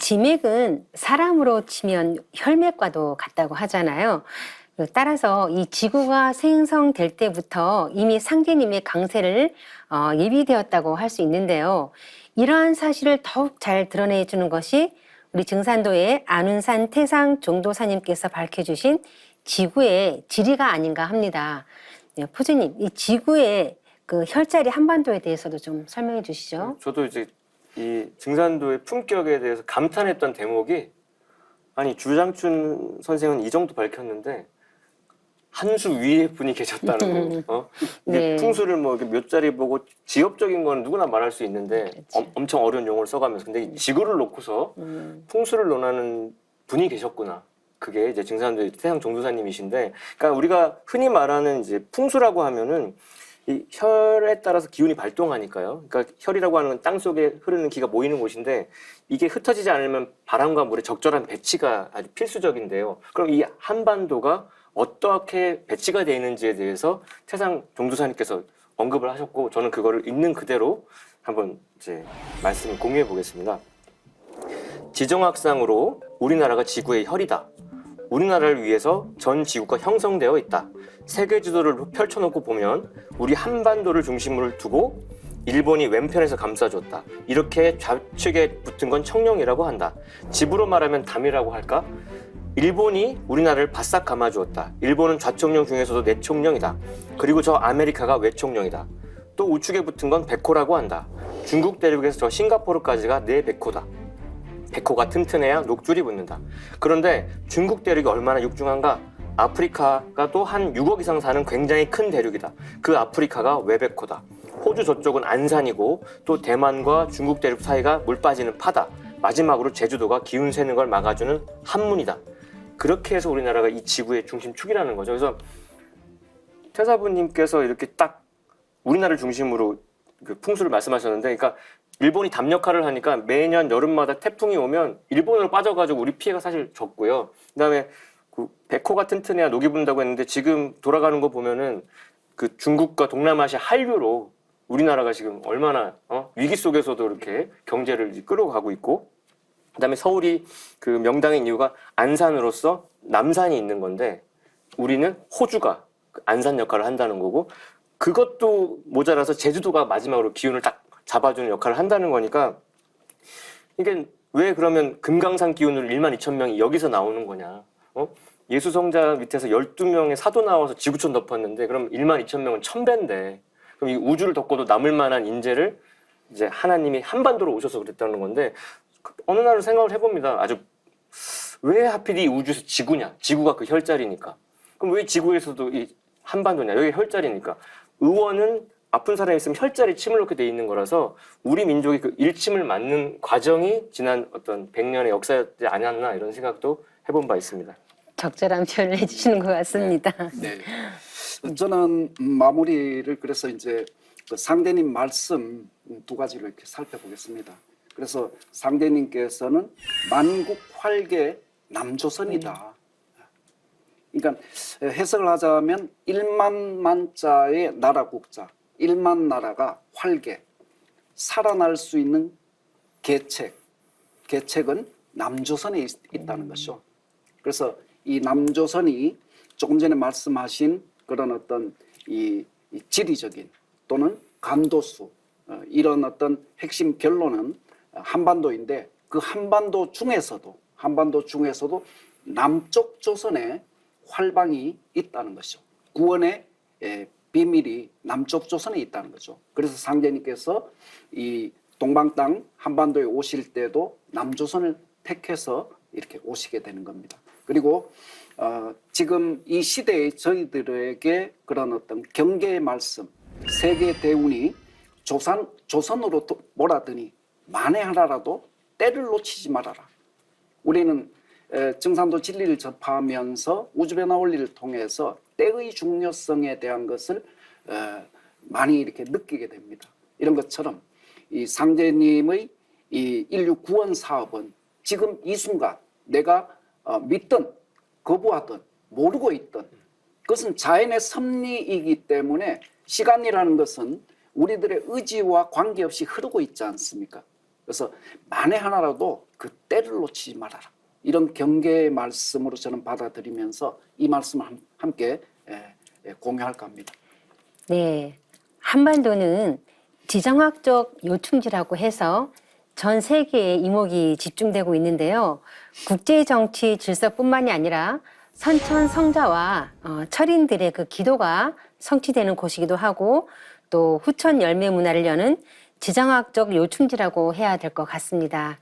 지맥은 사람으로 치면 혈맥과도 같다고 하잖아요. 따라서 이 지구가 생성될 때부터 이미 상제님의 강세를 예비되었다고 할 수 있는데요. 이러한 사실을 더욱 잘 드러내주는 것이 우리 증산도의 안운산 태상 종도사님께서 밝혀주신 지구의 지리가 아닌가 합니다. 네, 포주님, 이 지구의 그 혈자리 한반도에 대해서도 좀 설명해 주시죠. 저도 이제 이 증산도의 품격에 대해서 감탄했던 대목이, 아니 주장춘 선생은 이 정도 밝혔는데 한 수 위에 분이 계셨다는 거. 이게 네. 풍수를 뭐 몇 자리 보고 지엽적인 건 누구나 말할 수 있는데 엄청 어려운 용어를 써가면서, 근데 이 지구를 놓고서 풍수를 논하는 분이 계셨구나. 그게 이제 증산도의 태상 종도사님이신데, 그러니까 우리가 흔히 말하는 이제 풍수라고 하면은 이 혈에 따라서 기운이 발동하니까요. 그러니까 혈이라고 하는 건 땅 속에 흐르는 기가 모이는 곳인데, 이게 흩어지지 않으면 바람과 물의 적절한 배치가 아주 필수적인데요. 그럼 이 한반도가 어떻게 배치가 되어 있는지에 대해서 태상 종도사님께서 언급을 하셨고, 저는 그거를 있는 그대로 한번 이제 말씀을 공유해 보겠습니다. 지정학상으로 우리나라가 지구의 혈이다. 우리나라를 위해서 전 지구가 형성되어 있다. 세계 지도를 펼쳐놓고 보면 우리 한반도를 중심으로 두고 일본이 왼편에서 감싸줬다. 이렇게 좌측에 붙은 건 청룡이라고 한다. 집으로 말하면 담이라고 할까? 일본이 우리나라를 바싹 감아주었다. 일본은 좌청룡 중에서도 내청룡이다. 그리고 저 아메리카가 외청룡이다. 또 우측에 붙은 건 백호라고 한다. 중국 대륙에서 저 싱가포르까지가 내백호다. 백호가 튼튼해야 녹줄이 붙는다. 그런데 중국 대륙이 얼마나 육중한가? 아프리카가 또 한 6억 이상 사는 굉장히 큰 대륙이다. 그 아프리카가 외백호다. 호주 저쪽은 안산이고, 또 대만과 중국 대륙 사이가 물 빠지는 파다. 마지막으로 제주도가 기운 새는 걸 막아주는 한문이다. 그렇게 해서 우리나라가 이 지구의 중심축이라는 거죠. 그래서 태사부님께서 이렇게 딱 우리나라를 중심으로 그 풍수를 말씀하셨는데, 그러니까 일본이 담 역할을 하니까 매년 여름마다 태풍이 오면 일본으로 빠져가지고 우리 피해가 사실 적고요. 그다음에 그 백호가 튼튼해야 녹이 분다고 했는데, 지금 돌아가는 거 보면은 그 중국과 동남아시아 한류로 우리나라가 지금 얼마나 위기 속에서도 이렇게 경제를 끌어가고 있고, 그다음에 서울이 그 명당인 이유가 안산으로서 남산이 있는 건데, 우리는 호주가 안산 역할을 한다는 거고, 그것도 모자라서 제주도가 마지막으로 기운을 딱 잡아주는 역할을 한다는 거니까, 이게 왜 그러면 금강산 기운으로 1만 2천 명이 여기서 나오는 거냐? 예수성자 밑에서 12명의 사도 나와서 지구촌 덮었는데, 그럼 1만 2천 명은 1000배인데, 그럼 이 우주를 덮고도 남을 만한 인재를 이제 하나님이 한반도로 오셔서 그랬다는 건데, 어느 날을 생각을 해봅니다. 아주 왜 하필 이 우주에서 지구냐? 지구가 그 혈자리니까. 그럼 왜 지구에서도 이 한반도냐? 여기 혈자리니까. 의원은 아픈 사람이 있으면 혈자리 침을 놓게 돼 있는 거라서 우리 민족이 그 일침을 맞는 과정이 지난 어떤 100년의 역사였지 않았나, 이런 생각도 해본 바 있습니다. 적절한 표현을 해주시는 것 같습니다. 네. 저는 마무리를 그래서 이제 그 상대님 말씀 두 가지로 이렇게 살펴보겠습니다. 그래서 상대님께서는 만국 활계 남조선이다. 그러니까 해석을 하자면 1만 만자의 나라 국자, 1만 나라가 활계, 살아날 수 있는 계책은 남조선에 있다는 것이죠. 그래서 이 남조선이 조금 전에 말씀하신 그런 어떤 이 지리적인 또는 감도수, 이런 어떤 핵심 결론은 한반도인데, 그 한반도 중에서도 남쪽 조선에 활방이 있다는 것이죠. 구원의 비밀이 남쪽 조선에 있다는 거죠. 그래서 상제님께서 이 동방 땅 한반도에 오실 때도 남조선을 택해서 이렇게 오시게 되는 겁니다. 그리고 지금 이 시대에 저희들에게 그런 어떤 경계의 말씀, 세계 대운이 조선으로 몰아드니 만에 하나라도 때를 놓치지 말아라. 우리는 증산도 진리를 접하면서 우주변화 원리를 통해서 때의 중요성에 대한 것을 많이 이렇게 느끼게 됩니다. 이런 것처럼 이 상제님의 이 인류 구원 사업은 지금 이 순간 내가 믿든 거부하든 모르고 있든 그것은 자연의 섭리이기 때문에 시간이라는 것은 우리들의 의지와 관계없이 흐르고 있지 않습니까? 그래서 만에 하나라도 그 때를 놓치지 말아라. 이런 경계의 말씀으로 저는 받아들이면서 이 말씀을 함께 공유할까 합니다. 네, 한반도는 지정학적 요충지라고 해서 전 세계에 이목이 집중되고 있는데요. 국제 정치 질서뿐만이 아니라 선천 성자와 철인들의 그 기도가 성취되는 곳이기도 하고 또 후천 열매 문화를 여는 지정학적 요충지라고 해야 될 것 같습니다.